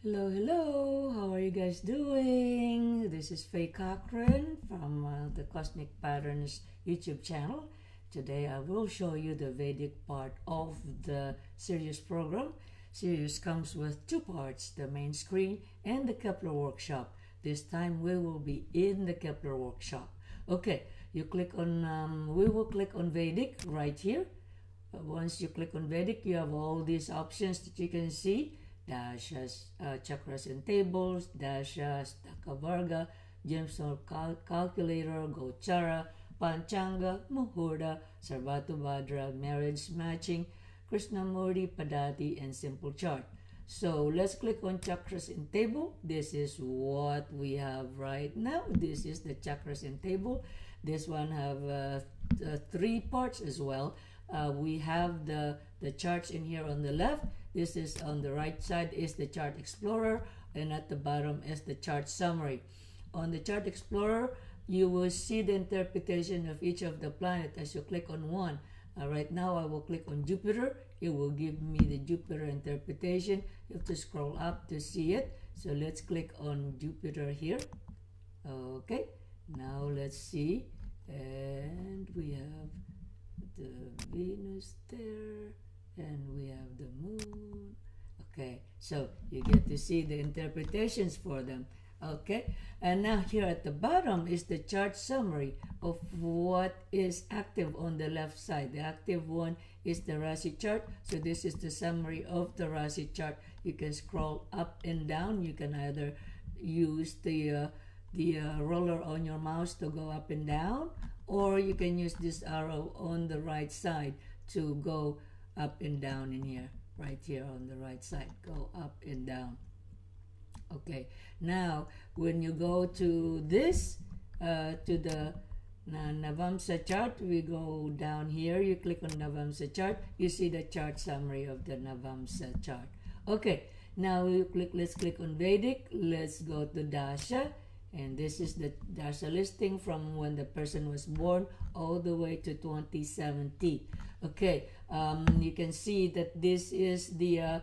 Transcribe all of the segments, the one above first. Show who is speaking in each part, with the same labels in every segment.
Speaker 1: Hello, hello. How are you guys doing? This is Faye Cochran from the Cosmic Patterns YouTube channel. Today I will show you the Vedic part of the Sirius program. Sirius comes with two parts, the main screen and the Kepler Workshop. This time we will be in the Kepler Workshop. Okay, you click on, we will click on Vedic right here. Once you click on Vedic, you have all these options that you can see. Dasa, Chakras and Tables, Dasa, Ashtakavarga, Gemstone Calculator, Gochara, Panchanga, Muhurta, Sarvatobhadra, Marriage Matching, Krishnamurti Padhdhati, and Simple Chart. So let's click on Chakras and Table. This is what we have right now. This is the Chakras and Table. This one have three parts as well. We have the charts in here on the left. This is on the right side is the chart explorer, and at the bottom is the chart summary. On the chart explorer, you will see the interpretation of each of the planets as you click on one. Right now I will click on Jupiter. It will give me the Jupiter interpretation. You have to scroll up to see it. So let's click on Jupiter here. Okay, now let's see. And we have the Venus there, and we have the moon. Okay, so you get to see the interpretations for them. Okay, and now here at the bottom is the chart summary of what is active on the left side. The active one is the Rasi chart. So this is the summary of the Rasi chart. You can scroll up and down. You can either use the roller on your mouse to go up and down, or you can use this arrow on the right side to go up and down in here. Right here on the right side, go up and down. Okay, now when you go to this, to the Navamsa chart, we go down here, you click on Navamsa chart, you see the chart summary of the Navamsa chart. Okay, now let's click on Vedic, let's go to Dasa, and this is the Dasa listing from when the person was born all the way to 2070. Okay, you can see that this is the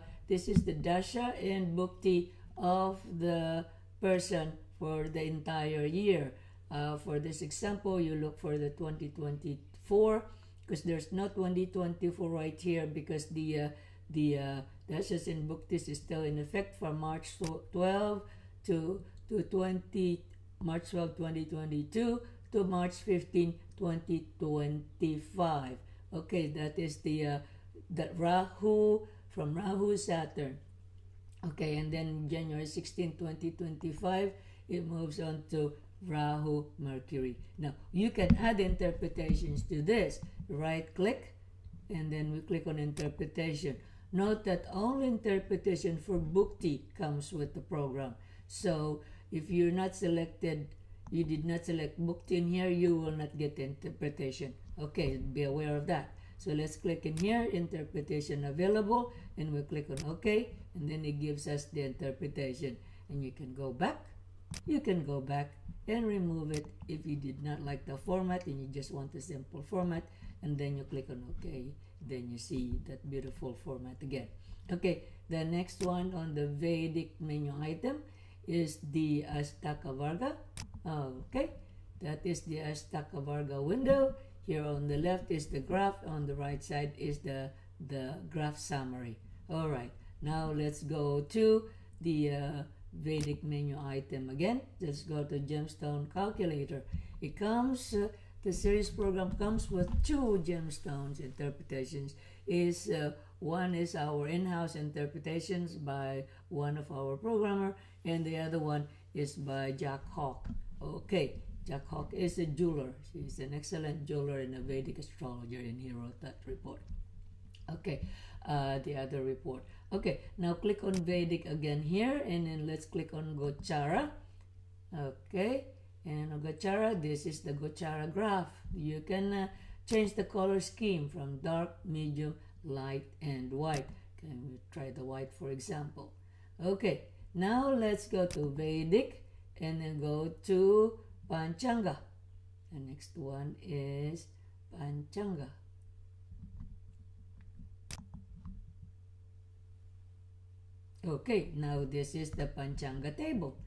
Speaker 1: Dasha and Bhukti of the person for the entire year. For this example, you look for the 2024 because there's no 2024 right here because the Dashas and Bhuktis is still in effect from March 12 to March 12, 2022 to March 15, 2025. Okay, that is the Rahu, from Rahu Saturn. Okay, and then January 16, 2025, it moves on to Rahu Mercury. Now, you can add interpretations to this. Right click, and then we click on interpretation. Note that only interpretation for Bhukti comes with the program. So, if you're not selected, you did not select Bhukti in here, you will not get the interpretation. Okay, be aware of that. So let's click in here, interpretation available, and we'll click on OK, and then it gives us the interpretation. And you can go back and remove it if you did not like the format and you just want a simple format, and then you click on OK, then you see that beautiful format again. Okay, the next one on the Vedic menu item is the Ashtakavarga. Okay, that is the Ashtakavarga window. Here on the left is the graph, on the right side is the graph summary. Alright, now let's go to the Vedic menu item again. Let's go to Gemstone Calculator. It comes, the series program comes with two gemstones interpretations. One is our in-house interpretations by one of our programmer, and the other one is by Jack Hawk. Okay, Jack Hawk is a jeweler. He's an excellent jeweler and a Vedic astrologer, and he wrote that report. Okay, the other report. Okay, now click on Vedic again here, and then let's click on Gochara. Okay, and on Gochara, this is the Gochara graph. You can change the color scheme from dark, medium, light, and white. Can we try the white, for example? Okay, now let's go to Vedic, and then go to Panchanga. The next one is Panchanga. Okay, now this is the Panchanga table.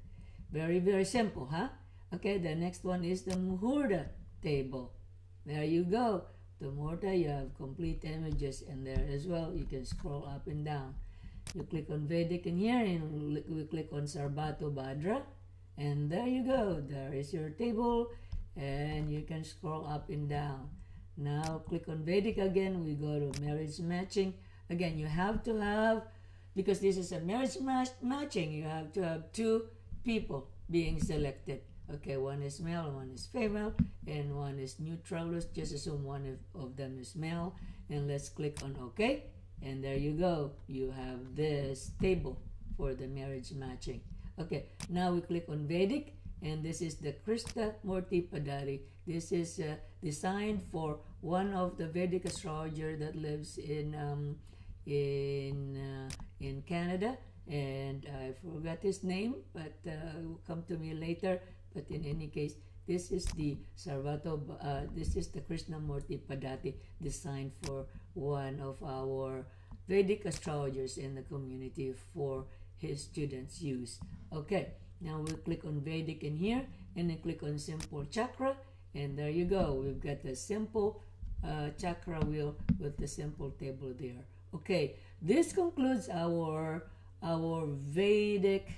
Speaker 1: Very, very simple, huh? Okay, the next one is the Muhurta table. There you go. The Muhurta, you have complete images in there as well. You can scroll up and down. You click on Vedic in here and we click on Sarvatobhadra. And there you go. There is your table and you can scroll up and down. Now click on Vedic again. We go to marriage matching. Again, you have to have, because this is a marriage matching, you have to have two people being selected. Okay, one is male, one is female, and one is neutral. Let's just assume one of them is male. And let's click on OK. And there you go. You have this table for the marriage matching. Okay, now we click on Vedic. And this is the Krishnamurti Padhdhati. This is designed for one of the Vedic astrologer that lives in Canada. And I forgot his name, but it will come to me later. But in any case, this is the this is the Krishnamurti Padhdhati, designed for one of our Vedic astrologers in the community for his students' use. Okay, now we'll click on Vedic in here, and then click on Simple Chakra, and there you go. We've got the simple chakra wheel with the simple table there. Okay, this concludes our Vedic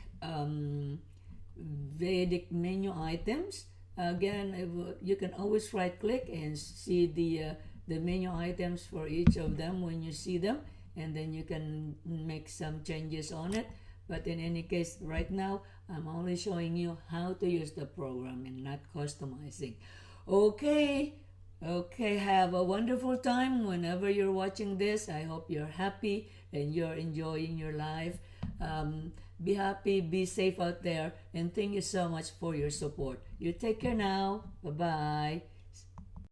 Speaker 1: Vedic menu items. Again, you can always right click and see the menu items for each of them when you see them, and then you can make some changes on it. But in any case, right now I'm only showing you how to use the program and not customizing. Okay, have a wonderful time whenever you're watching this. I hope you're happy and you're enjoying your life. Be happy, be safe out there, and thank you so much for your support. You take care now. Bye-bye.